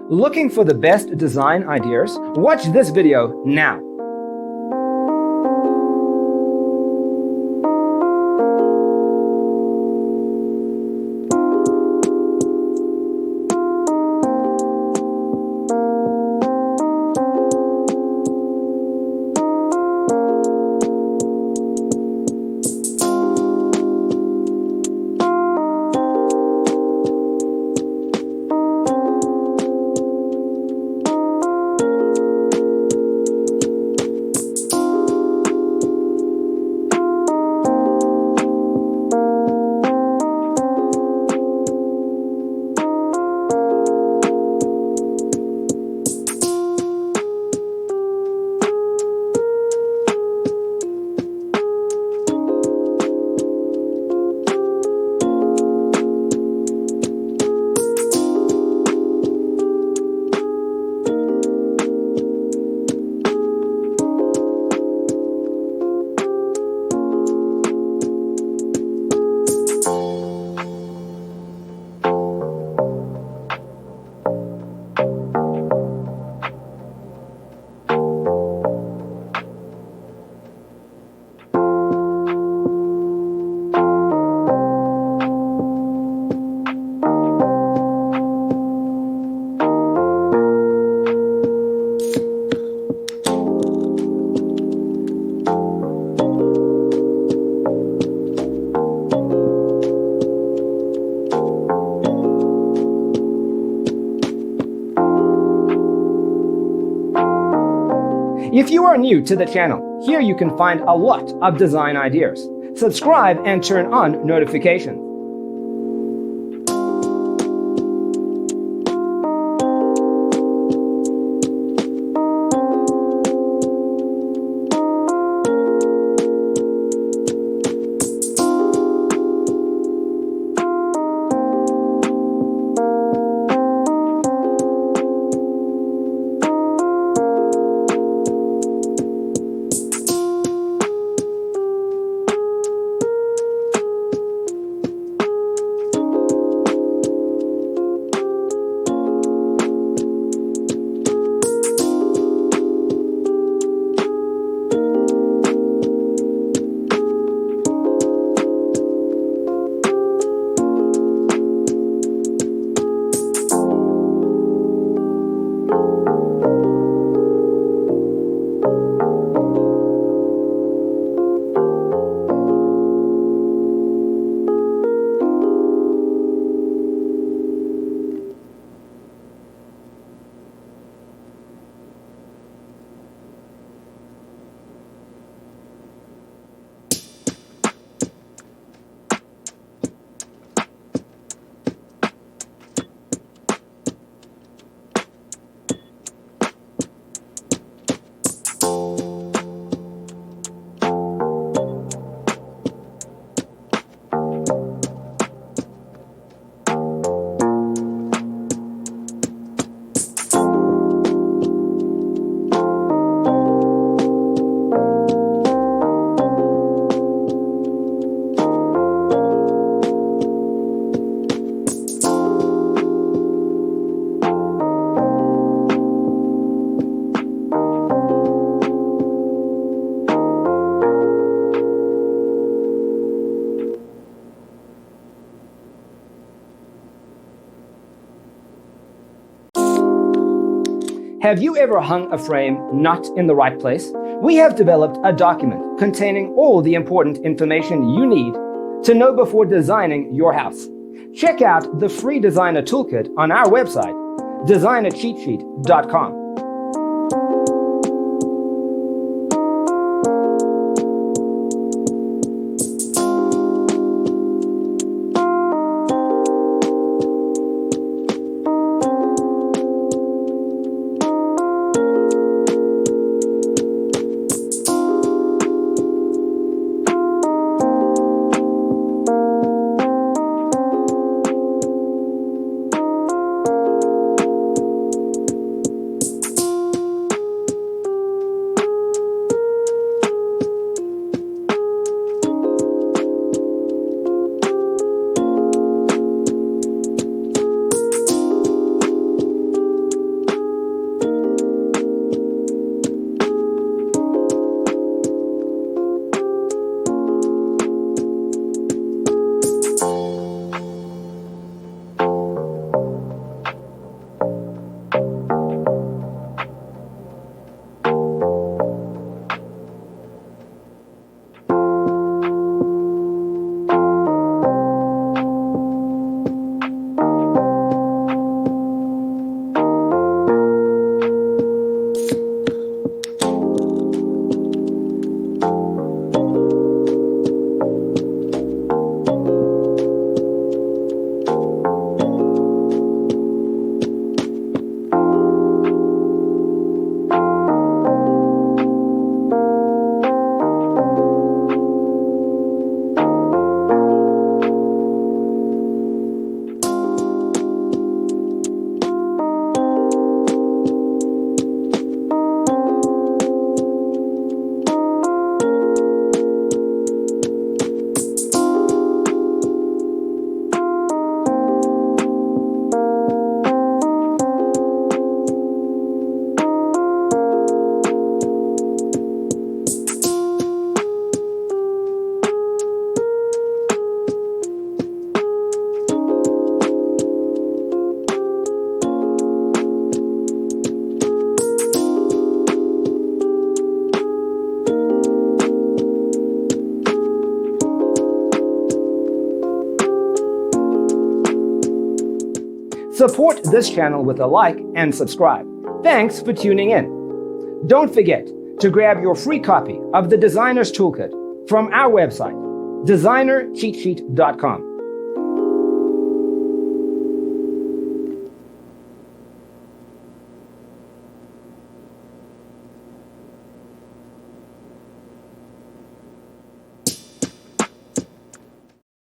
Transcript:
Looking for the best design ideas? Watch this video now. If you are new to the channel, here you can find a lot of design ideas. Subscribe and turn on notifications. Have you ever hung a frame not in the right place? We have developed a document containing all the important information you need to know before designing your house. Check out the free designer toolkit on our website, designercheatsheet.com. Support this channel with a like and subscribe. Thanks for tuning in. Don't forget to grab your free copy of the Designer's Toolkit from our website, designercheatsheet.com.